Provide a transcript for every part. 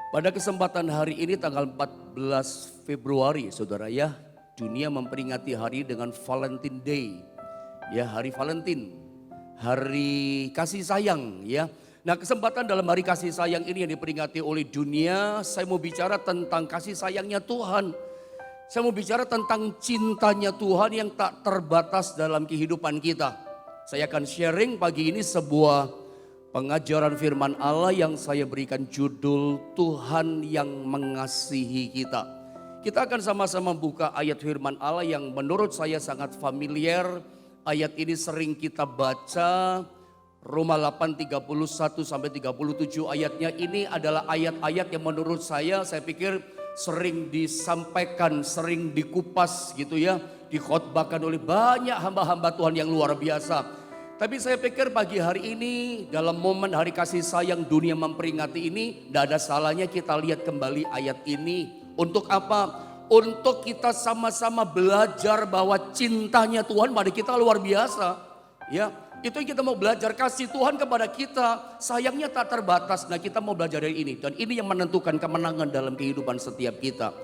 Pada kesempatan hari ini tanggal 14 Februari saudara ya, dunia memperingati hari dengan Valentine Day. Ya, hari Valentine, hari kasih sayang ya. Nah, kesempatan dalam hari kasih sayang ini yang diperingati oleh dunia, saya mau bicara tentang kasih sayangnya Tuhan. Saya mau bicara tentang cintanya Tuhan yang tak terbatas dalam kehidupan kita. Saya akan sharing pagi ini sebuah pengajaran firman Allah yang saya berikan judul Tuhan yang mengasihi kita. Kita akan sama-sama buka ayat firman Allah yang menurut saya sangat familiar. Ayat ini sering kita baca, Roma 8:31 sampai 37 ayatnya. Ini adalah ayat-ayat yang menurut saya pikir sering disampaikan, sering dikupas gitu ya, dikhotbahkan oleh banyak hamba-hamba Tuhan yang luar biasa. Tapi saya pikir pagi hari ini dalam momen hari kasih sayang dunia memperingati ini, tidak ada salahnya kita lihat kembali ayat ini. Untuk apa? Untuk kita sama-sama belajar bahwa cintanya Tuhan pada kita luar biasa. Ya, itu yang kita mau belajar, kasih Tuhan kepada kita sayangnya tak terbatas. Nah, kita mau belajar dari ini dan ini yang menentukan kemenangan dalam kehidupan setiap kita.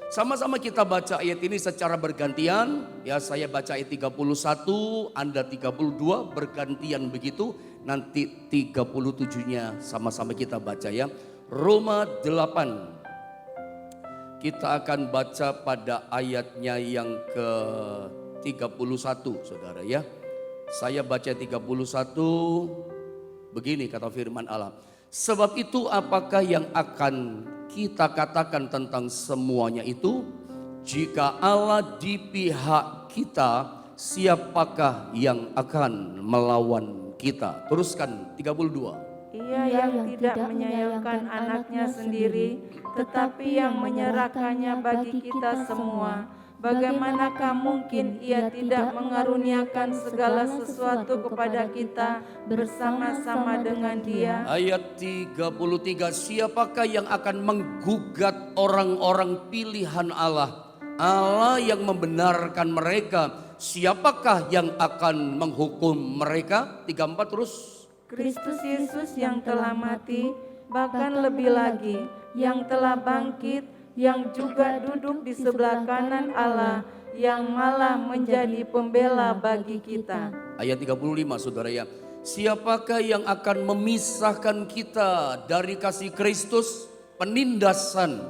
Sama-sama kita baca ayat ini secara bergantian. Ya, saya baca ayat 31, Anda 32, bergantian begitu. Nanti 37-nya sama-sama kita baca ya. Roma 8. Kita akan baca pada ayatnya yang ke-31 saudara ya. Saya baca 31, begini kata firman Allah. Sebab itu apakah yang akan kita katakan tentang semuanya itu? Jika Allah di pihak kita, siapakah yang akan melawan kita? Teruskan 32. Ia yang tidak menyayangkan anaknya sendiri, tetapi yang menyerahkannya bagi kita semua. Bagaimanakah mungkin ia tidak mengaruniakan segala sesuatu kepada kita bersama-sama dengan Dia? Ayat 33, siapakah yang akan menggugat orang-orang pilihan Allah? Allah yang membenarkan mereka, siapakah yang akan menghukum mereka? 34 terus. Kristus Yesus yang telah mati, bahkan lebih lagi, yang telah bangkit, yang juga duduk di sebelah kanan Allah, yang malah menjadi pembela bagi kita. Ayat 35 saudara ya. Siapakah yang akan memisahkan kita dari kasih Kristus? Penindasan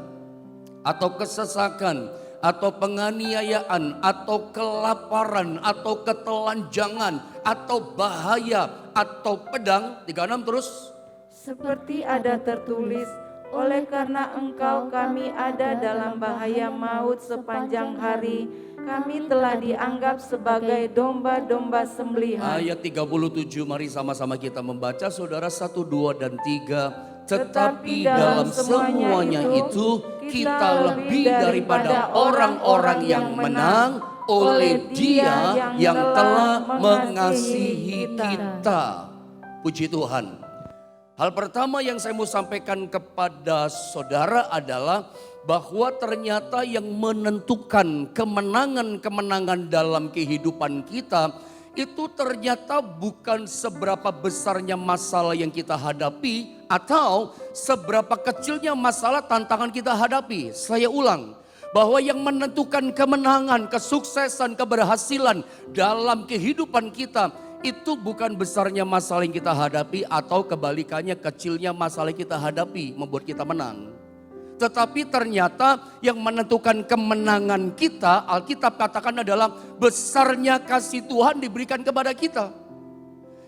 atau kesesakan atau penganiayaan atau kelaparan atau ketelanjangan atau bahaya atau pedang. 36 terus. Seperti ada tertulis, oleh karena engkau kami ada dalam bahaya maut sepanjang hari, kami telah dianggap sebagai domba-domba sembelihan. Ayat 37, mari sama-sama kita membaca saudara, 1, 2, dan 3. Tetapi dalam semuanya itu kita lebih daripada orang-orang yang menang oleh Dia yang telah mengasihi kita. Puji Tuhan. Hal pertama yang saya mau sampaikan kepada saudara adalah bahwa ternyata yang menentukan kemenangan-kemenangan dalam kehidupan kita itu ternyata bukan seberapa besarnya masalah yang kita hadapi atau seberapa kecilnya masalah tantangan kita hadapi. Saya ulang, bahwa yang menentukan kemenangan, kesuksesan, keberhasilan dalam kehidupan kita itu bukan besarnya masalah yang kita hadapi atau kebalikannya kecilnya masalah yang kita hadapi membuat kita menang. Tetapi ternyata yang menentukan kemenangan kita, Alkitab katakan adalah besarnya kasih Tuhan diberikan kepada kita.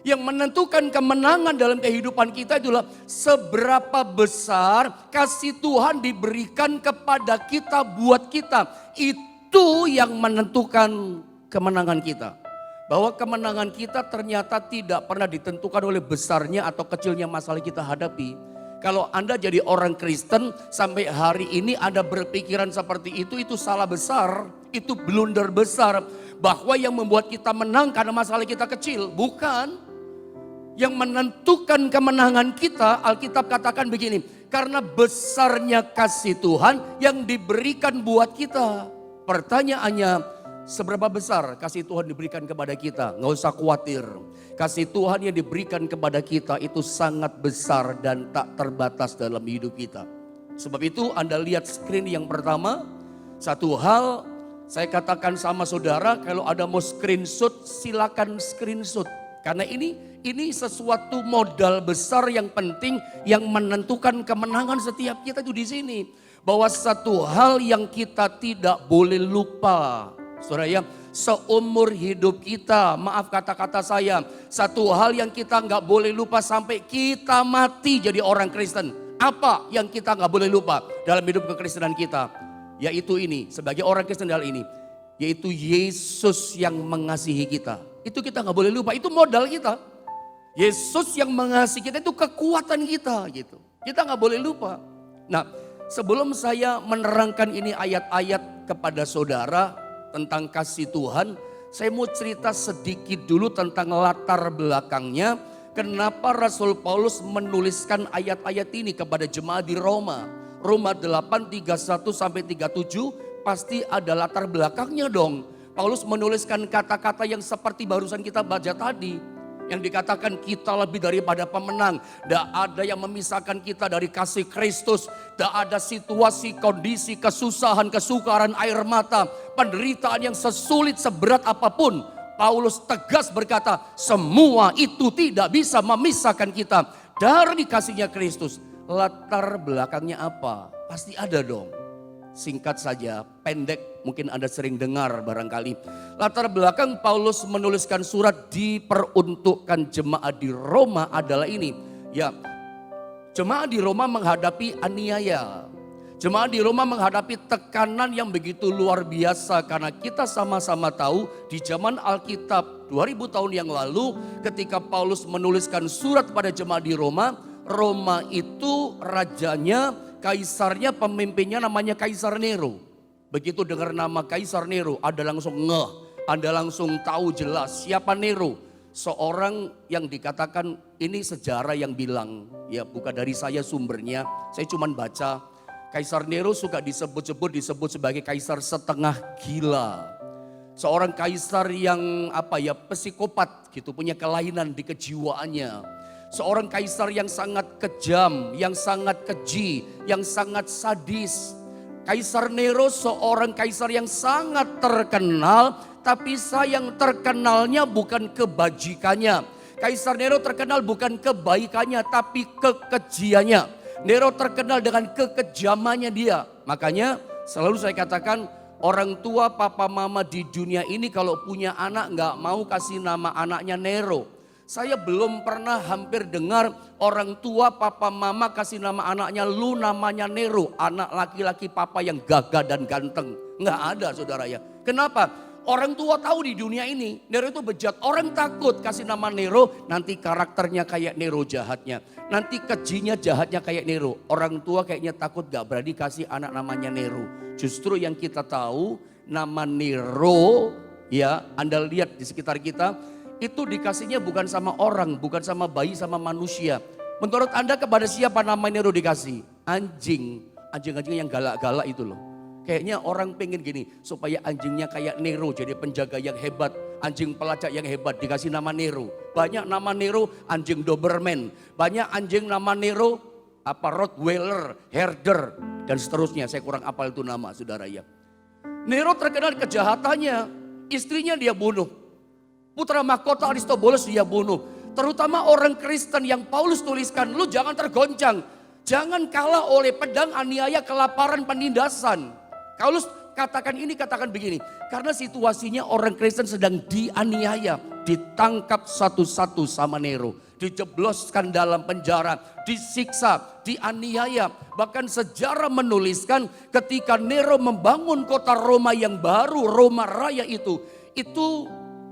Yang menentukan kemenangan dalam kehidupan kita adalah seberapa besar kasih Tuhan diberikan kepada kita buat kita. Itu yang menentukan kemenangan kita. Bahwa kemenangan kita ternyata tidak pernah ditentukan oleh besarnya atau kecilnya masalah yang kita hadapi. Kalau Anda jadi orang Kristen sampai hari ini Anda berpikiran seperti itu salah besar, itu blunder besar. Bahwa yang membuat kita menang karena masalah kita kecil, bukan. Yang menentukan kemenangan kita, Alkitab katakan begini, karena besarnya kasih Tuhan yang diberikan buat kita. Pertanyaannya, seberapa besar kasih Tuhan diberikan kepada kita? Nggak usah khawatir. Kasih Tuhan yang diberikan kepada kita itu sangat besar dan tak terbatas dalam hidup kita. Sebab itu Anda lihat screen yang pertama, satu hal saya katakan sama saudara, kalau ada mau screenshot silakan screenshot. Karena ini sesuatu modal besar yang penting yang menentukan kemenangan setiap kita itu di sini. Bahwa satu hal yang kita tidak boleh lupa, saudara ya, seumur hidup kita, maaf kata-kata saya, satu hal yang kita nggak boleh lupa sampai kita mati jadi orang Kristen. Apa yang kita nggak boleh lupa dalam hidup kekristenan kita? Yaitu ini, sebagai orang Kristen dalam ini, yaitu Yesus yang mengasihi kita. Itu kita nggak boleh lupa, itu modal kita. Yesus yang mengasihi kita itu kekuatan kita gitu. Kita nggak boleh lupa. Nah, sebelum saya menerangkan ini ayat-ayat kepada saudara tentang kasih Tuhan, saya mau cerita sedikit dulu tentang latar belakangnya. Kenapa Rasul Paulus menuliskan ayat-ayat ini kepada jemaat di Roma. Roma 8, 31 sampai 37 pasti ada latar belakangnya dong. Paulus menuliskan kata-kata yang seperti barusan kita baca tadi. Yang dikatakan kita lebih daripada pemenang. Tidak ada yang memisahkan kita dari kasih Kristus. Tidak ada situasi, kondisi, kesusahan, kesukaran, air mata, penderitaan yang sesulit, seberat apapun. Paulus tegas berkata, semua itu tidak bisa memisahkan kita dari kasihnya Kristus. Latar belakangnya apa? Pasti ada dong. Singkat saja, pendek, mungkin Anda sering dengar barangkali. Latar belakang Paulus menuliskan surat diperuntukkan jemaat di Roma adalah ini. Ya, jemaat di Roma menghadapi aniaya. Jemaat di Roma menghadapi tekanan yang begitu luar biasa. Karena kita sama-sama tahu di zaman Alkitab 2000 tahun yang lalu ketika Paulus menuliskan surat pada jemaat di Roma. Roma itu rajanya, kaisarnya, pemimpinnya namanya Kaisar Nero. Begitu dengar nama Kaisar Nero, Anda langsung ngeh, Anda langsung tahu jelas siapa Nero. Seorang yang dikatakan ini sejarah yang bilang, ya bukan dari saya sumbernya, saya cuma baca. Kaisar Nero suka disebut sebagai kaisar setengah gila. Seorang kaisar yang psikopat gitu, punya kelainan di kejiwaannya. Seorang kaisar yang sangat kejam, yang sangat keji, yang sangat sadis. Kaisar Nero seorang kaisar yang sangat terkenal, tapi sayang terkenalnya bukan kebajikannya. Kaisar Nero terkenal bukan kebaikannya, tapi kekejiannya. Nero terkenal dengan kekejamannya dia. Makanya selalu saya katakan orang tua papa mama di dunia ini kalau punya anak nggak mau kasih nama anaknya Nero. Saya belum pernah hampir dengar orang tua papa mama kasih nama anaknya lu namanya Nero. Anak laki-laki papa yang gagah dan ganteng. Nggak ada saudara ya. Kenapa? Orang tua tahu di dunia ini Nero itu bejat. Orang takut kasih nama Nero, nanti karakternya kayak Nero jahatnya. Nanti kejinya jahatnya kayak Nero. Orang tua kayaknya takut gak berani kasih anak namanya Nero. Justru yang kita tahu nama Nero, ya Anda lihat di sekitar kita, itu dikasihnya bukan sama orang, bukan sama bayi, sama manusia. Menurut Anda kepada siapa nama Nero dikasih? Anjing. Anjing-anjing yang galak-galak itu loh. Kayaknya orang pengen gini, supaya anjingnya kayak Nero, jadi penjaga yang hebat, anjing pelacak yang hebat, dikasih nama Nero. Banyak nama Nero, anjing Doberman. Banyak anjing nama Nero, Rottweiler, Herder, dan seterusnya. Saya kurang apal itu nama, saudara ya. Nero terkenal kejahatannya, istrinya dia bunuh. Putra mahkota Aristobulus dia bunuh. Terutama orang Kristen yang Paulus tuliskan, lu jangan tergoncang. Jangan kalah oleh pedang, aniaya, kelaparan, penindasan. Paulus katakan begini, karena situasinya orang Kristen sedang dianiaya, ditangkap satu-satu sama Nero, dijebloskan dalam penjara, disiksa, dianiaya. Bahkan sejarah menuliskan ketika Nero membangun kota Roma yang baru, Roma Raya itu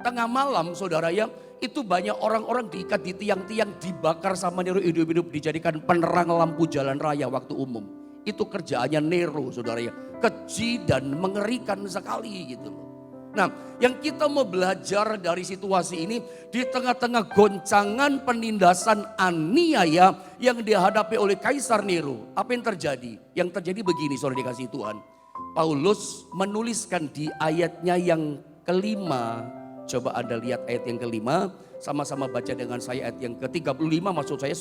tengah malam saudara ya, itu banyak orang-orang diikat di tiang-tiang, dibakar sama Nero hidup-hidup, dijadikan penerang lampu jalan raya waktu umum. Itu kerjaannya Nero saudara ya. Keji dan mengerikan sekali gitu loh. Nah yang kita mau belajar dari situasi ini, di tengah-tengah goncangan penindasan aniaya yang dihadapi oleh Kaisar Nero. Apa yang terjadi? Yang terjadi begini saudara dikasih Tuhan. Paulus menuliskan di ayatnya yang kelima. Coba Anda lihat ayat yang kelima. Sama-sama baca dengan saya ayat yang ke-35 maksud saya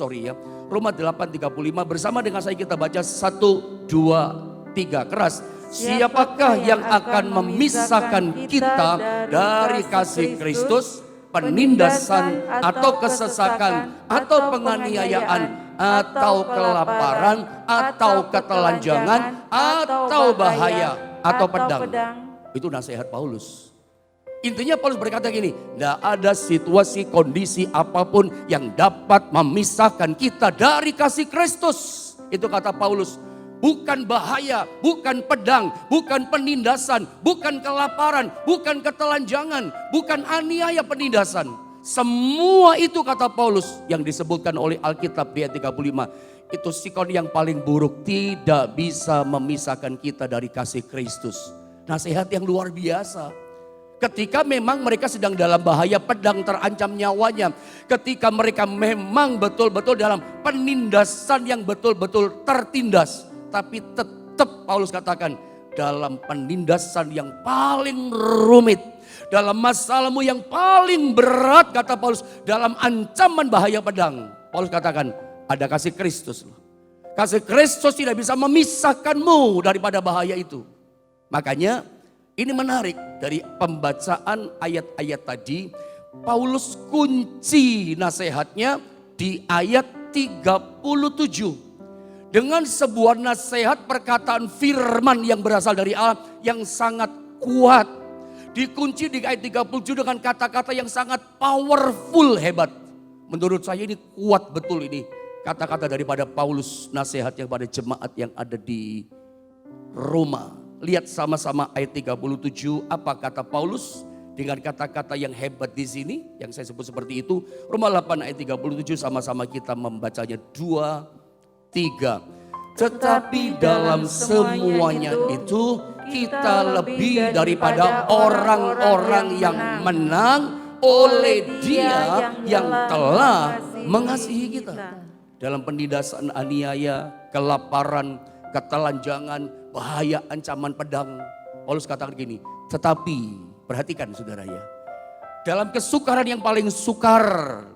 Roma 8:35 bersama dengan saya kita baca 1, 2, 3. Keras. Siapakah yang akan memisahkan kita dari kasih Kristus? Penindasan atau kesesakan atau penganiayaan atau kelaparan atau ketelanjangan atau bahaya atau pedang. Itu nasihat Paulus. Intinya Paulus berkata gini, tidak ada situasi kondisi apapun yang dapat memisahkan kita dari kasih Kristus. Itu kata Paulus. Bukan bahaya, bukan pedang, bukan penindasan, bukan kelaparan, bukan ketelanjangan, bukan aniaya penindasan. Semua itu kata Paulus yang disebutkan oleh Alkitab di ayat 35. Itu sikon yang paling buruk, tidak bisa memisahkan kita dari kasih Kristus. Nasihat yang luar biasa. Ketika memang mereka sedang dalam bahaya, pedang terancam nyawanya. Ketika mereka memang betul-betul dalam penindasan yang betul-betul tertindas. Tapi tetap Paulus katakan, dalam penindasan yang paling rumit, dalam masalahmu yang paling berat, kata Paulus, dalam ancaman bahaya pedang, Paulus katakan ada kasih Kristus. Kasih Kristus tidak bisa memisahkanmu daripada bahaya itu. Makanya ini menarik, dari pembacaan ayat-ayat tadi, Paulus kunci nasihatnya di ayat 37. Dengan sebuah nasihat perkataan firman yang berasal dari Allah yang sangat kuat. Dikunci di ayat 37 dengan kata-kata yang sangat powerful, hebat. Menurut saya ini kuat betul ini. Kata-kata daripada Paulus, nasihatnya kepada jemaat yang ada di Roma. Lihat sama-sama ayat 37, apa kata Paulus dengan kata-kata yang hebat di sini yang saya sebut seperti itu. Roma 8 ayat 37, sama-sama kita membacanya 2, 3. Tetapi dalam semuanya itu kita lebih daripada orang-orang yang menang oleh Dia yang telah mengasihi kita. Dalam penindasan aniaya, kelaparan, ketelanjangan, bahaya, ancaman pedang. Paulus katakan gini, tetapi perhatikan saudara ya. Dalam kesukaran yang paling sukar,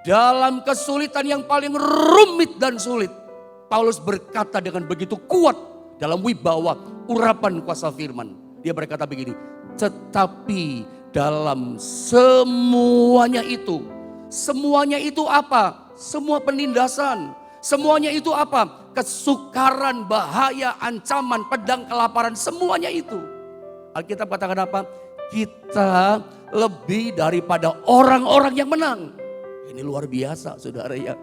dalam kesulitan yang paling rumit dan sulit, Paulus berkata dengan begitu kuat dalam wibawa urapan kuasa firman. Dia berkata begini, tetapi dalam semuanya itu apa? Semua penindasan, semuanya itu apa? Kesukaran, bahaya, ancaman, pedang, kelaparan, semuanya itu. Alkitab katakan apa? Kita lebih daripada orang-orang yang menang. Ini luar biasa saudara ya.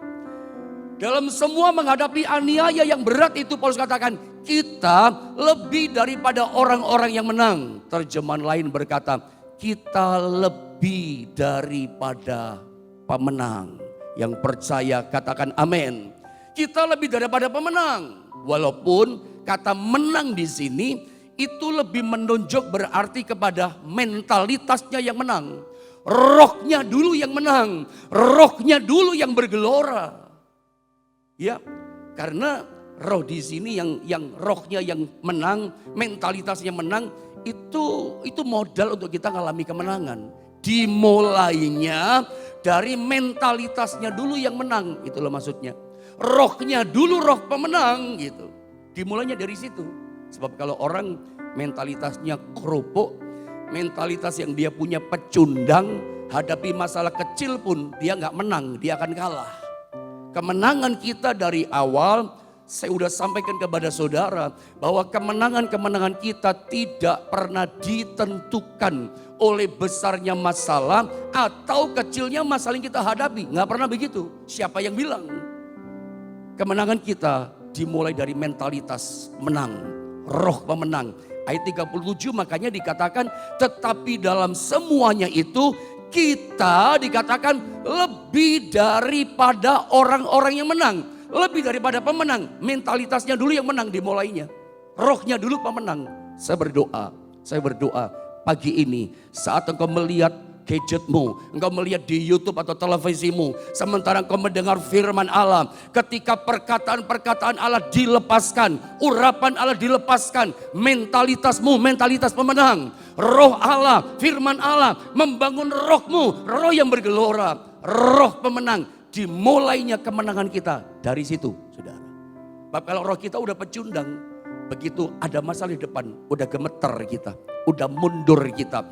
Dalam semua menghadapi aniaya yang berat itu Paulus katakan, kita lebih daripada orang-orang yang menang. Terjemahan lain berkata, kita lebih daripada pemenang. Yang percaya katakan amin. Kita lebih daripada pemenang. Walaupun kata menang di sini itu lebih menunjuk berarti kepada mentalitasnya yang menang. Rohnya dulu yang menang, rohnya dulu yang bergelora. Ya, karena roh di sini yang rohnya yang menang, mentalitasnya menang, itu modal untuk kita mengalami kemenangan. Dimulainya dari mentalitasnya dulu yang menang, itulah maksudnya. Rohnya dulu roh pemenang gitu. Dimulainya dari situ. Sebab kalau orang mentalitasnya kerupuk, mentalitas yang dia punya pecundang, hadapi masalah kecil pun dia nggak menang, dia akan kalah. Kemenangan kita dari awal, saya sudah sampaikan kepada saudara bahwa kemenangan-kemenangan kita tidak pernah ditentukan oleh besarnya masalah atau kecilnya masalah yang kita hadapi. Nggak pernah begitu. Siapa yang bilang? Kemenangan kita dimulai dari mentalitas menang, roh pemenang. Ayat 37 makanya dikatakan, tetapi dalam semuanya itu kita dikatakan lebih daripada orang-orang yang menang. Lebih daripada pemenang. Mentalitasnya dulu yang menang dimulainya. Rohnya dulu pemenang. Saya berdoa pagi ini saat engkau melihat gadgetmu, engkau melihat di YouTube atau televisimu, sementara engkau mendengar firman Allah, ketika perkataan-perkataan Allah dilepaskan, urapan Allah dilepaskan, mentalitasmu, mentalitas pemenang, roh Allah, firman Allah membangun rohmu, roh yang bergelora, roh pemenang. Dimulainya kemenangan kita dari situ, saudara. Kalau roh kita udah pecundang, begitu ada masalah di depan, udah gemeter kita, udah mundur kita.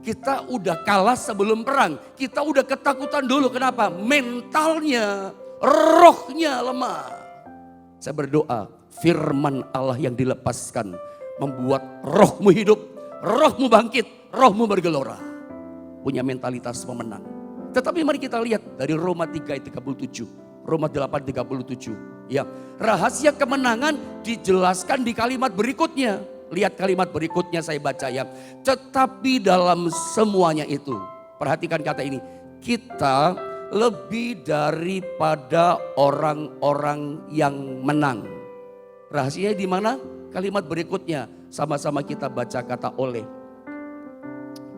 Kita udah kalah sebelum perang, kita udah ketakutan dulu. Kenapa? Mentalnya, rohnya lemah. Saya berdoa, firman Allah yang dilepaskan membuat rohmu hidup, rohmu bangkit, rohmu bergelora. Punya mentalitas pemenang. Tetapi mari kita lihat dari Roma 3 ayat 37. Roma 8 37. Ya, rahasia kemenangan dijelaskan di kalimat berikutnya. Lihat kalimat berikutnya saya baca ya. Tetapi dalam semuanya itu, perhatikan kata ini, kita lebih daripada orang-orang yang menang. Rahasianya di mana? Kalimat berikutnya, sama-sama kita baca kata oleh.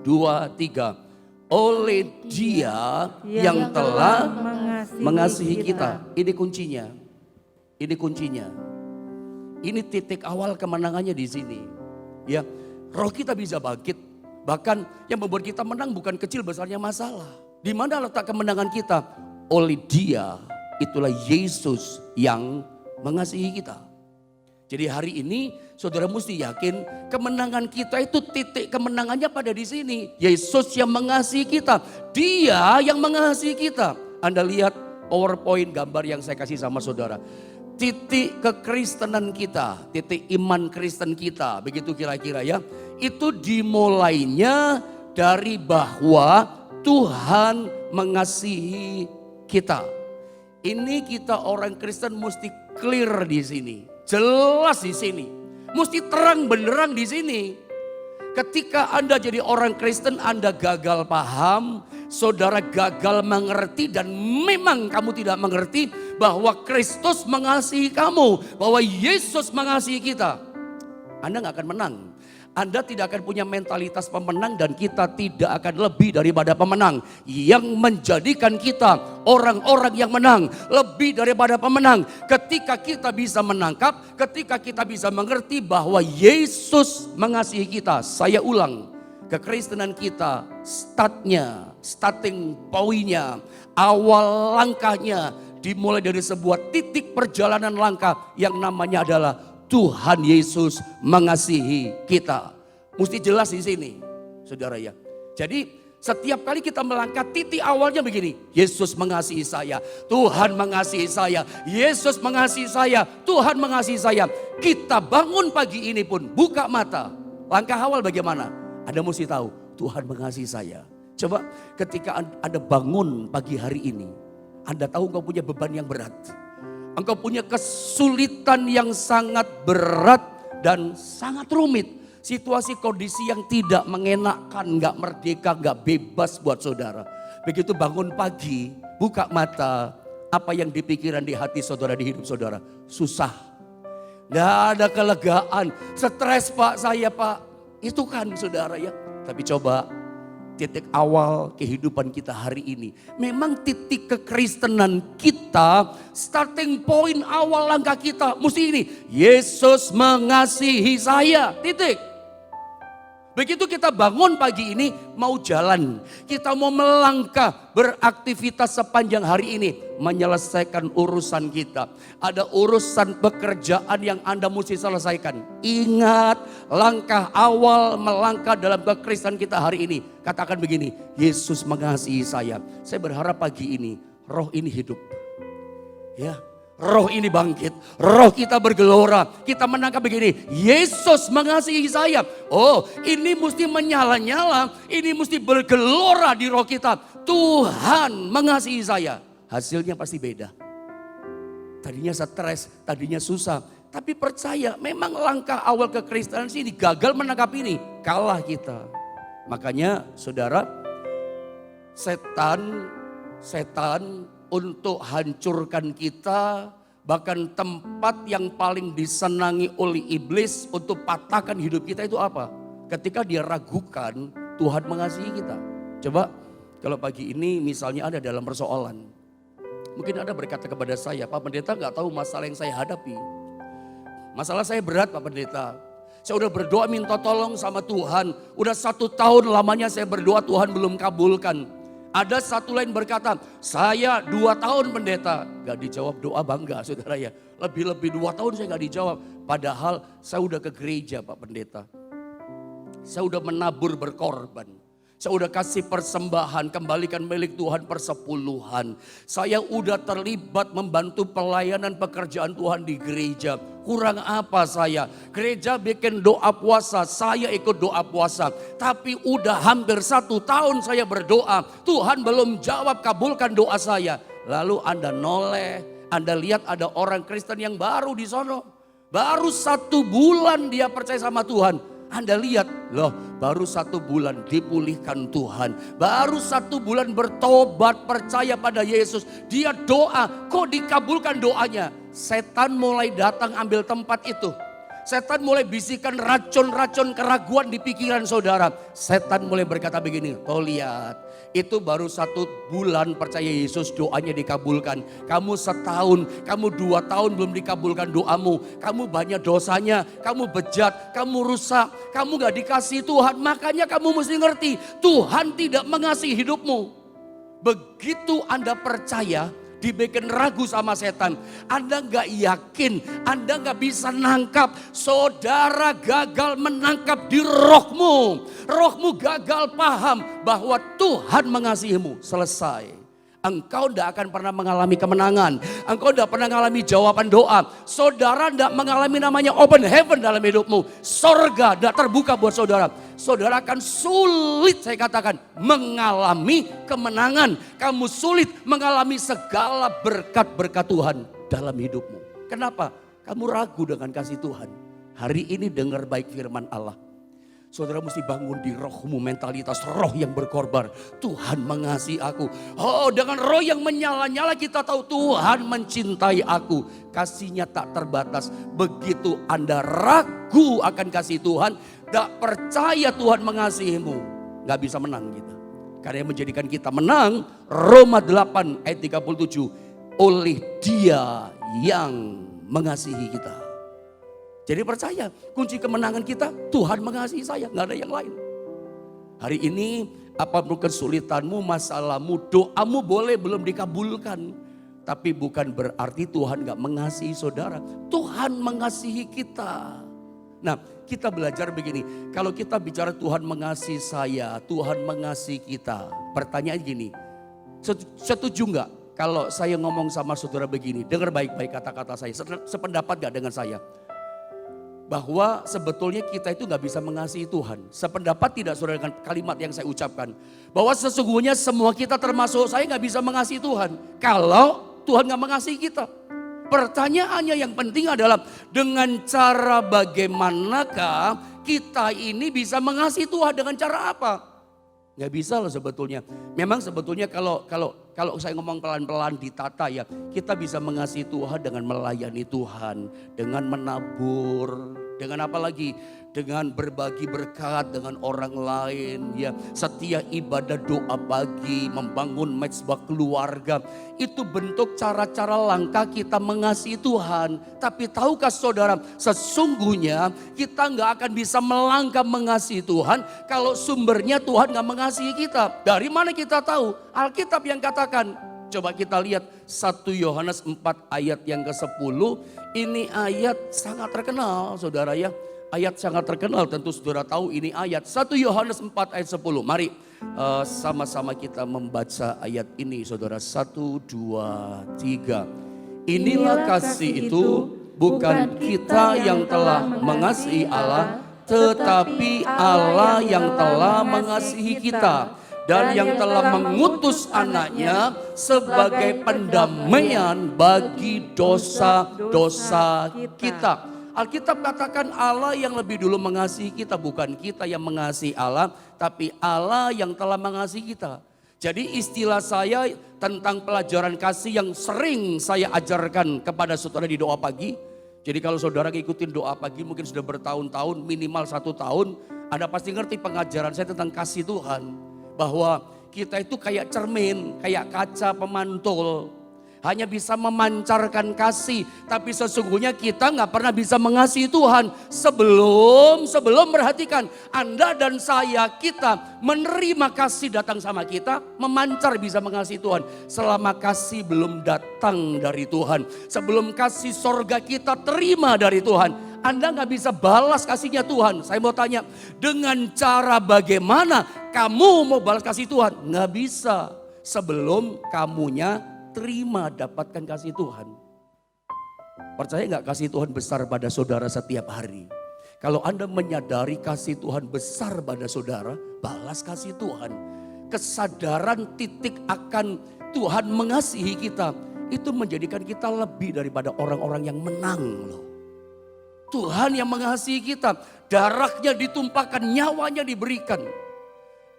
2, 3. Oleh Dia yang telah mengasihi kita. Ini kuncinya. Ini kuncinya. Ini titik awal kemenangannya di sini. Ya, roh kita bisa bangkit. Bahkan yang membuat kita menang bukan kecil besarnya masalah. Di mana letak kemenangan kita? Oleh Dia, itulah Yesus yang mengasihi kita. Jadi hari ini saudara mesti yakin kemenangan kita itu titik kemenangannya pada di sini. Yesus yang mengasihi kita. Dia yang mengasihi kita. Anda lihat PowerPoint gambar yang saya kasih sama saudara. Titik kekristenan kita, titik iman Kristen kita, begitu kira-kira ya. Itu dimulainya dari bahwa Tuhan mengasihi kita. Ini kita orang Kristen mesti clear di sini. Jelas di sini. Mesti terang benderang di sini. Ketika Anda jadi orang Kristen, Anda gagal paham, saudara gagal mengerti, dan memang kamu tidak mengerti bahwa Kristus mengasihi kamu, bahwa Yesus mengasihi kita. Anda gak akan menang. Anda tidak akan punya mentalitas pemenang, dan kita tidak akan lebih daripada pemenang. Yang menjadikan kita orang-orang yang menang, lebih daripada pemenang. Ketika kita bisa menangkap, ketika kita bisa mengerti bahwa Yesus mengasihi kita. Saya ulang, kekristenan kita starting pointnya, awal langkahnya dimulai dari sebuah titik perjalanan langkah yang namanya adalah Tuhan Yesus mengasihi kita. Mesti jelas di sini, saudara ya. Jadi setiap kali kita melangkah, titik awalnya begini. Yesus mengasihi saya, Tuhan mengasihi saya, Yesus mengasihi saya, Tuhan mengasihi saya. Kita bangun pagi ini pun, buka mata. Langkah awal bagaimana? Anda mesti tahu, Tuhan mengasihi saya. Coba ketika Anda bangun pagi hari ini, Anda tahu engkau punya beban yang berat. Engkau punya kesulitan yang sangat berat dan sangat rumit. Situasi kondisi yang tidak mengenakkan, gak merdeka, gak bebas buat saudara. Begitu bangun pagi, buka mata, apa yang dipikiran di hati saudara, di hidup saudara? Susah. Gak ada kelegaan, stres pak saya pak. Itu kan saudara ya. Tapi coba titik awal kehidupan kita hari ini. Memang titik kekristenan kita, starting point awal langkah kita mesti ini. Yesus mengasihi saya, titik. Begitu kita bangun pagi ini mau jalan, kita mau melangkah, beraktivitas sepanjang hari ini, menyelesaikan urusan kita. Ada urusan pekerjaan yang Anda mesti selesaikan. Ingat, langkah awal melangkah dalam kekristenan kita hari ini. Katakan begini, Yesus mengasihi saya. Saya berharap pagi ini roh ini hidup. Ya. Roh ini bangkit, roh kita bergelora, kita menangkap begini, Yesus mengasihi saya. Oh, ini mesti menyala-nyala, ini mesti bergelora di roh kita. Tuhan mengasihi saya. Hasilnya pasti beda. Tadinya stres, tadinya susah, tapi percaya memang langkah awal kekristenan sini gagal menangkap ini, kalah kita. Makanya saudara, setan untuk hancurkan kita, bahkan tempat yang paling disenangi oleh iblis untuk patahkan hidup kita itu apa? Ketika dia ragukan Tuhan mengasihi kita. Coba kalau pagi ini misalnya ada dalam persoalan, mungkin Anda berkata kepada saya, Pak Pendeta gak tahu masalah yang saya hadapi. Masalah saya berat Pak Pendeta. Saya udah berdoa minta tolong sama Tuhan. Udah 1 tahun lamanya saya berdoa, Tuhan belum kabulkan. Ada satu lain berkata, saya 2 tahun pendeta. Gak dijawab doa bangga saudara ya. Lebih-lebih 2 tahun saya gak dijawab. Padahal saya udah ke gereja Pak Pendeta. Saya udah menabur berkorban. Saya udah kasih persembahan, kembalikan milik Tuhan persepuluhan. Saya udah terlibat membantu pelayanan pekerjaan Tuhan di gereja. Kurang apa saya? Gereja bikin doa puasa, saya ikut doa puasa. Tapi udah hampir 1 tahun saya berdoa. Tuhan belum jawab, kabulkan doa saya. Lalu Anda noleh, Anda lihat ada orang Kristen yang baru di sono. Baru 1 bulan dia percaya sama Tuhan. Anda lihat, loh baru 1 bulan dipulihkan Tuhan. Baru 1 bulan bertobat percaya pada Yesus. Dia doa, kok dikabulkan doanya. Setan mulai datang ambil tempat itu. Setan mulai bisikan racun-racun keraguan di pikiran saudara. Setan mulai berkata begini, oh lihat itu baru 1 bulan percaya Yesus doanya dikabulkan. Kamu 1 tahun, kamu 2 tahun belum dikabulkan doamu. Kamu banyak dosanya, kamu bejat, kamu rusak, kamu gak dikasih Tuhan. Makanya kamu mesti ngerti Tuhan tidak mengasihi hidupmu. Begitu Anda percaya, dibikin ragu sama setan. Anda gak yakin, Anda gak bisa nangkap. Saudara gagal menangkap di rohmu. Rohmu gagal paham bahwa Tuhan mengasihimu. Selesai. Engkau tidak akan pernah mengalami kemenangan. Engkau tidak pernah mengalami jawaban doa. Saudara tidak mengalami namanya open heaven dalam hidupmu. Sorga tidak terbuka buat saudara. Saudara akan sulit saya katakan mengalami kemenangan. Kamu sulit mengalami segala berkat-berkat Tuhan dalam hidupmu. Kenapa? Kamu ragu dengan kasih Tuhan. Hari ini dengar baik firman Allah. Saudara mesti bangun di rohmu, mentalitas roh yang berkorban. Tuhan mengasihi aku. Oh, dengan roh yang menyala-nyala kita tahu Tuhan mencintai aku. Kasihnya tak terbatas. Begitu Anda ragu akan kasih Tuhan, tak percaya Tuhan mengasihimu, gak bisa menang kita. Karena yang menjadikan kita menang, Roma 8 ayat 37. Oleh Dia yang mengasihi kita. Jadi percaya, kunci kemenangan kita, Tuhan mengasihi saya, gak ada yang lain. Hari ini, apapun kesulitanmu, masalahmu, doamu boleh belum dikabulkan. Tapi bukan berarti Tuhan gak mengasihi saudara. Tuhan mengasihi kita. Nah, kita belajar begini, kalau kita bicara Tuhan mengasihi saya, Tuhan mengasihi kita. Pertanyaan gini, setuju gak kalau saya ngomong sama saudara begini, dengar baik-baik kata-kata saya, sependapat gak dengan saya? Bahwa sebetulnya kita itu gak bisa mengasihi Tuhan. Sependapat tidak saudara dengan kalimat yang saya ucapkan. Bahwa sesungguhnya semua kita termasuk saya gak bisa mengasihi Tuhan. Kalau Tuhan gak mengasihi kita. Pertanyaannya yang penting adalah dengan cara bagaimanakah kita ini bisa mengasihi Tuhan, dengan cara apa? Gak bisa loh sebetulnya. Memang sebetulnya kalau saya ngomong pelan-pelan ditata ya, kita bisa mengasihi Tuhan dengan melayani Tuhan, dengan menabur, dengan apa lagi? Dengan berbagi berkat dengan orang lain ya. Setia ibadah doa pagi, membangun mezbah keluarga. Itu bentuk cara-cara langkah kita mengasihi Tuhan. Tapi tahukah saudara, sesungguhnya kita nggak akan bisa melangkah mengasihi Tuhan kalau sumbernya Tuhan nggak mengasihi kita. Dari mana kita tahu? Alkitab yang katakan. Coba kita lihat 1 Yohanes 4 ayat yang ke-10. Ini ayat sangat terkenal saudara ya. Ayat sangat terkenal, tentu saudara tahu ini ayat 1 Yohanes 4 ayat 10. Mari sama-sama kita membaca ayat ini saudara. 1, 2, 3. Inilah kasih itu bukan kita yang telah mengasihi Allah, tetapi Allah yang telah mengasihi kita. Dan yang telah mengutus anaknya sebagai pendamaian bagi dosa-dosa kita. Alkitab katakan Allah yang lebih dulu mengasihi kita, bukan kita yang mengasihi Allah, tapi Allah yang telah mengasihi kita. Jadi istilah saya tentang pelajaran kasih yang sering saya ajarkan kepada saudara di doa pagi. Jadi kalau saudara ngikutin doa pagi mungkin sudah bertahun-tahun, minimal 1 tahun, Anda pasti ngerti pengajaran saya tentang kasih Tuhan. Bahwa kita itu kayak cermin, kayak kaca pemantul. hanya bisa memancarkan kasih. Tapi sesungguhnya kita nggak pernah bisa mengasihi Tuhan sebelum perhatikan Anda dan saya, kita menerima kasih datang sama kita, memancar bisa mengasihi Tuhan. Selama kasih belum datang dari Tuhan, sebelum kasih sorga kita terima dari Tuhan, Anda nggak bisa balas kasihnya Tuhan. Saya mau tanya, dengan cara bagaimana kamu mau balas kasih Tuhan? Nggak bisa sebelum kamunya terima dapatkan kasih Tuhan. Percaya nggak kasih Tuhan besar pada saudara setiap hari? Kalau Anda menyadari kasih Tuhan besar pada saudara, balas kasih Tuhan. Kesadaran titik akan Tuhan mengasihi kita, itu menjadikan kita lebih daripada orang-orang yang menang loh. Tuhan yang mengasihi kita, darahnya ditumpahkan, nyawanya diberikan.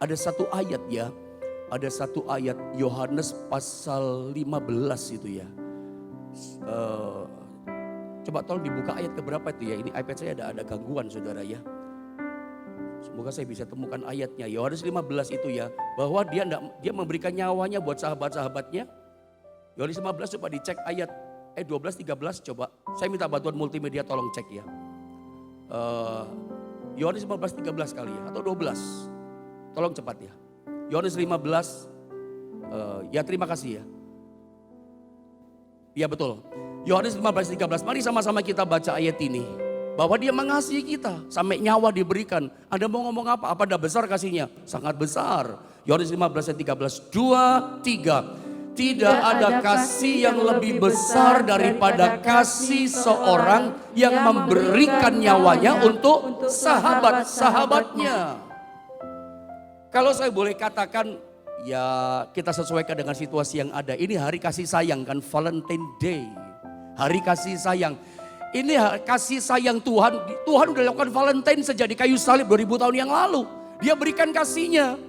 Ada satu ayat ya, ada satu ayat Yohanes pasal 15 itu ya. Coba tolong dibuka ayat keberapa itu ya, ini iPad saya ada gangguan saudara ya. Semoga saya bisa temukan ayatnya. Yohanes 15 itu ya, bahwa dia memberikan nyawanya buat sahabat-sahabatnya. Yohanes 15 coba dicek ayat 12, 13 coba. Saya minta bantuan multimedia tolong cek ya. Yohanes 15, 13 kali ya, atau 12. Tolong cepat ya. Yohanes 15, ya terima kasih ya. Ya betul. Yohanes 15, 13, mari sama-sama kita baca ayat ini. Bahwa dia mengasihi kita, sampai nyawa diberikan. Anda mau ngomong apa? Apa dah besar kasihnya? Sangat besar. Yohanes 15, 13, 2, 3. Tidak ada kasih yang lebih besar daripada kasih seorang yang memberikan nyawanya untuk sahabat-sahabatnya. Kalau saya boleh katakan, ya kita sesuaikan dengan situasi yang ada. Ini hari kasih sayang kan, Valentine Day. Hari kasih sayang. Ini kasih sayang Tuhan. Tuhan udah lakukan Valentine sejak di kayu salib 2000 tahun yang lalu. Dia berikan kasihnya.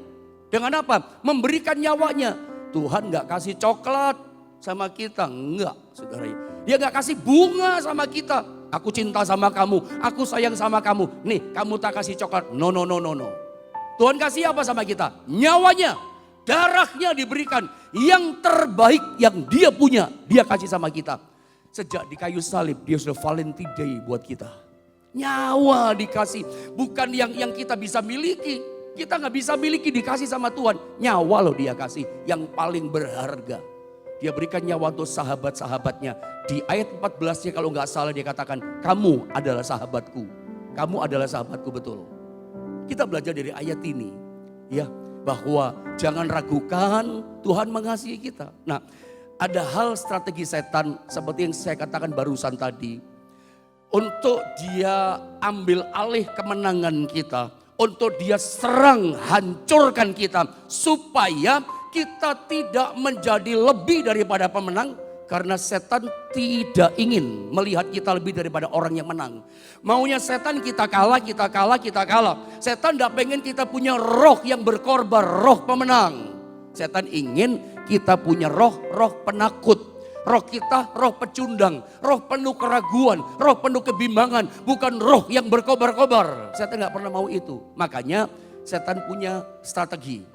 Dengan apa? Memberikan nyawanya. Tuhan gak kasih coklat sama kita, enggak saudara. Dia gak kasih bunga sama kita. Aku cinta sama kamu, aku sayang sama kamu. Nih kamu tak kasih coklat, no. Tuhan kasih apa sama kita? Nyawanya, darahnya diberikan. Yang terbaik yang dia punya, dia kasih sama kita. Sejak di kayu salib, dia sudah Valentine Day buat kita. Nyawa dikasih, bukan yang kita bisa miliki. Kita gak bisa miliki, dikasih sama Tuhan. Nyawa loh dia kasih, yang paling berharga. Dia berikan nyawa untuk sahabat-sahabatnya. Di ayat 14-nya kalau gak salah dia katakan, kamu adalah sahabatku. Kamu adalah sahabatku, betul. Kita belajar dari ayat ini. Ya, bahwa jangan ragukan Tuhan mengasihi kita. Nah, ada hal strategi setan seperti yang saya katakan barusan tadi. Untuk dia ambil alih kemenangan kita. Untuk dia serang, hancurkan kita. Supaya kita tidak menjadi lebih daripada pemenang. Karena setan tidak ingin melihat kita lebih daripada orang yang menang. Maunya setan kita kalah. Setan tidak pengen kita punya roh yang berkorban, roh pemenang. Setan ingin kita punya roh penakut. Roh kita roh pecundang, roh penuh keraguan, roh penuh kebimbangan. Bukan roh yang berkobar-kobar. Setan gak pernah mau itu. Makanya setan punya strategi.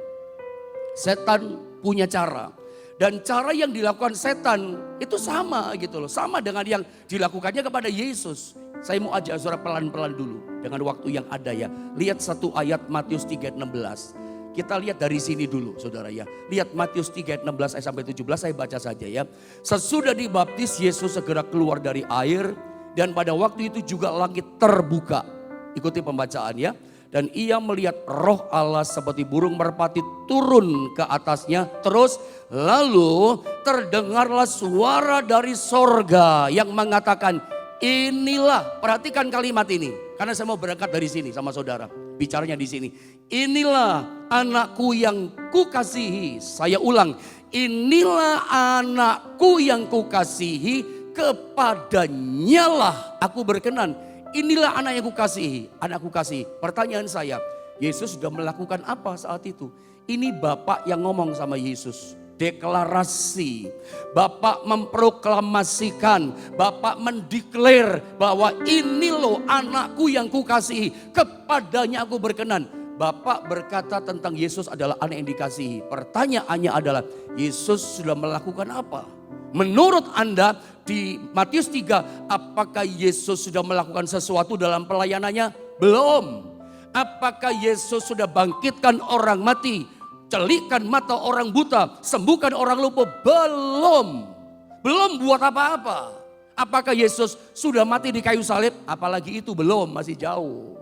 Setan punya cara. Dan cara yang dilakukan setan itu sama gitu loh. Sama dengan yang dilakukannya kepada Yesus. Saya mau ajak saudara pelan-pelan dulu. Dengan waktu yang ada ya. Lihat satu ayat Matius 3:16. Kita lihat dari sini dulu saudara ya. Lihat Matius 3:16 sampai 17 saya baca saja ya. Sesudah dibaptis Yesus segera keluar dari air. Dan pada waktu itu juga langit terbuka. Ikuti pembacaan ya. Dan ia melihat roh Allah seperti burung merpati turun ke atasnya. Terus lalu terdengarlah suara dari sorga yang mengatakan inilah. Perhatikan kalimat ini. Karena saya mau berangkat dari sini sama saudara. Bicaranya di sini. Inilah anakku yang kukasihi. Saya ulang. Inilah anakku yang kukasihi. Kepadanya lah aku berkenan. Inilah anak yang kukasihi. Anakku kasih. Pertanyaan saya. Yesus sudah melakukan apa saat itu? Ini Bapak yang ngomong sama Yesus. Deklarasi. Bapak memproklamasikan. Bapak mendeklar bahwa ini loh anakku yang kukasihi. Kepadanya aku berkenan. Bapak berkata tentang Yesus adalah anak yang dikasihi. Pertanyaannya adalah Yesus sudah melakukan apa? Menurut Anda di Matius 3, apakah Yesus sudah melakukan sesuatu dalam pelayanannya? Belum. Apakah Yesus sudah bangkitkan orang mati, celikkan mata orang buta, sembuhkan orang lumpuh? Belum. Belum buat apa-apa. Apakah Yesus sudah mati di kayu salib? Apalagi itu belum, masih jauh.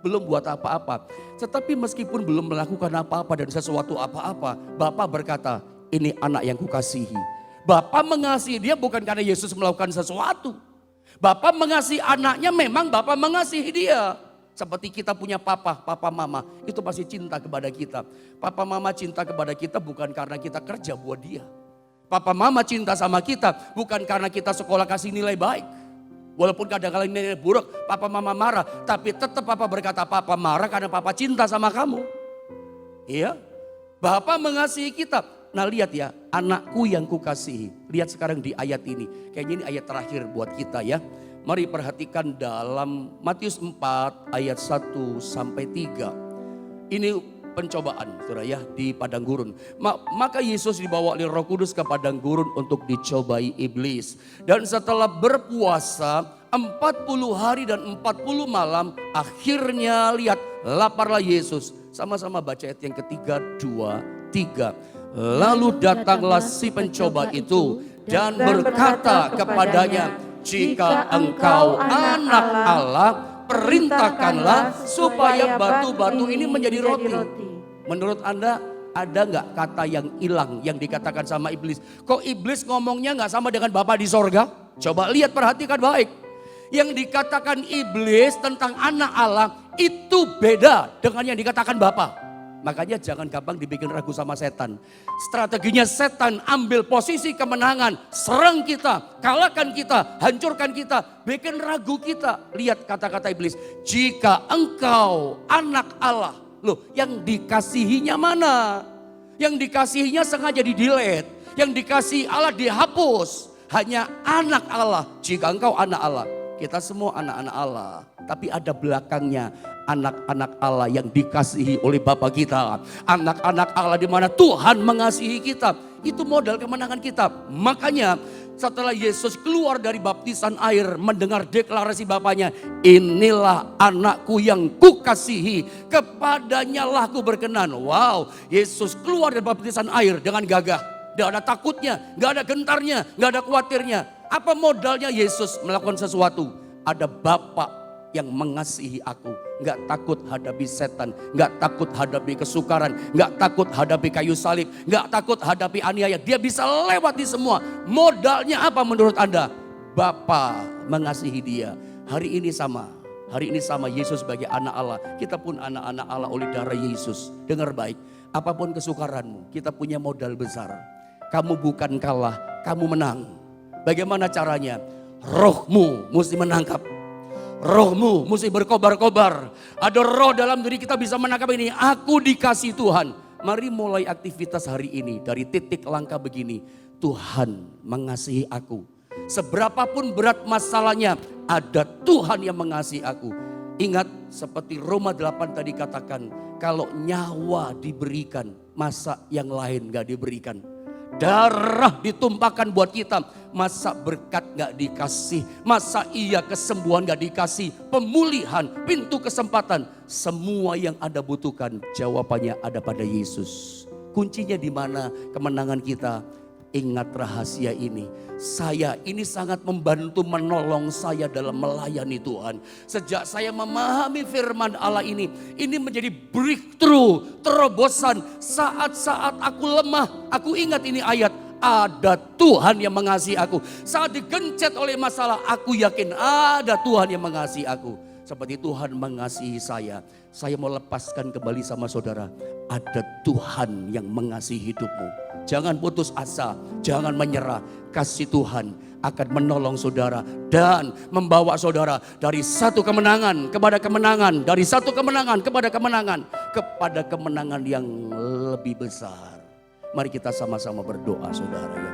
Belum buat apa-apa. Tetapi meskipun belum melakukan apa-apa dan sesuatu apa-apa, Bapa berkata, ini anak yang kukasihi. Bapa mengasihi dia bukan karena Yesus melakukan sesuatu. Bapa mengasihi anaknya, memang Bapa mengasihi dia. Seperti kita punya papa mama, itu pasti cinta kepada kita. Papa mama cinta kepada kita bukan karena kita kerja buat dia. Papa mama cinta sama kita bukan karena kita sekolah kasih nilai baik. Walaupun kadang-kadang nilai buruk, papa mama marah. Tapi tetap papa berkata papa marah karena papa cinta sama kamu. Iya, Bapa mengasihi kita. Nah lihat ya, anakku yang kukasihi. Lihat sekarang di ayat ini. Kayaknya ini ayat terakhir buat kita ya. Mari perhatikan dalam Matius 4 ayat 1 sampai 3. Ini pencobaan saudara ya di padang gurun. Maka Yesus dibawa oleh Roh Kudus ke padang gurun untuk dicobai iblis. Dan setelah berpuasa 40 hari dan 40 malam, akhirnya lihat laparlah Yesus. Sama-sama baca ayat yang ketiga, 2, 3. Lalu datanglah si pencoba itu dan berkata kepadanya, jika engkau anak Allah, perintahkanlah supaya batu-batu ini menjadi roti. Menurut Anda ada nggak kata yang hilang yang dikatakan sama iblis? Kok iblis ngomongnya nggak sama dengan Bapa di sorga? Coba lihat, perhatikan baik. Yang dikatakan iblis tentang anak Allah itu beda dengan yang dikatakan Bapa. Makanya jangan gampang dibikin ragu sama setan. Strateginya setan ambil posisi kemenangan, serang kita, kalahkan kita, hancurkan kita, bikin ragu kita. Lihat kata-kata iblis, jika engkau anak Allah. Loh, yang dikasihinya mana? Yang dikasihinya sengaja di-delete, yang dikasihi Allah dihapus. Hanya anak Allah, jika engkau anak Allah. Kita semua anak-anak Allah, tapi ada belakangnya anak-anak Allah yang dikasihi oleh Bapa kita. Anak-anak Allah di mana Tuhan mengasihi kita. Itu modal kemenangan kita. Makanya setelah Yesus keluar dari baptisan air, mendengar deklarasi Bapaknya, inilah anakku yang kukasihi, kepadanya lah ku berkenan. Wow, Yesus keluar dari baptisan air dengan gagah. Gak ada takutnya, gak ada gentarnya, gak ada khawatirnya. Apa modalnya Yesus melakukan sesuatu? Ada Bapa yang mengasihi aku. Gak takut hadapi setan, gak takut hadapi kesukaran, gak takut hadapi kayu salib, gak takut hadapi aniaya. Dia bisa lewati semua. Modalnya apa menurut Anda? Bapa mengasihi dia. Hari ini sama Yesus sebagai anak Allah. Kita pun anak-anak Allah oleh darah Yesus. Dengar baik, apapun kesukaranmu, kita punya modal besar. Kamu bukan kalah, kamu menang. Bagaimana caranya? Rohmu mesti menangkap. Rohmu mesti berkobar-kobar. Ada roh dalam diri kita bisa menangkap ini. Aku dikasih Tuhan. Mari mulai aktivitas hari ini dari titik langkah begini. Tuhan mengasihi aku. Seberapapun berat masalahnya, ada Tuhan yang mengasihi aku. Ingat seperti Roma 8 tadi katakan, kalau nyawa diberikan, masa yang lain gak diberikan. Darah ditumpahkan buat kita, masa berkat gak dikasih, masa iya kesembuhan gak dikasih, pemulihan, pintu kesempatan, semua yang Anda butuhkan jawabannya ada pada Yesus. Kuncinya di mana kemenangan kita? Ingat rahasia ini. Saya ini sangat membantu menolong saya dalam melayani Tuhan. Sejak saya memahami firman Allah ini menjadi breakthrough, terobosan. Saat-saat aku lemah, aku ingat ini ayat. Ada Tuhan yang mengasihi aku. Saat digencet oleh masalah, aku yakin ada Tuhan yang mengasihi aku. Seperti Tuhan mengasihi saya mau lepaskan kembali sama saudara. Ada Tuhan yang mengasihi hidupmu. Jangan putus asa, jangan menyerah. Kasih Tuhan akan menolong saudara dan membawa saudara dari satu kemenangan kepada kemenangan, dari satu kemenangan kepada kemenangan yang lebih besar. Mari kita sama-sama berdoa saudara ya.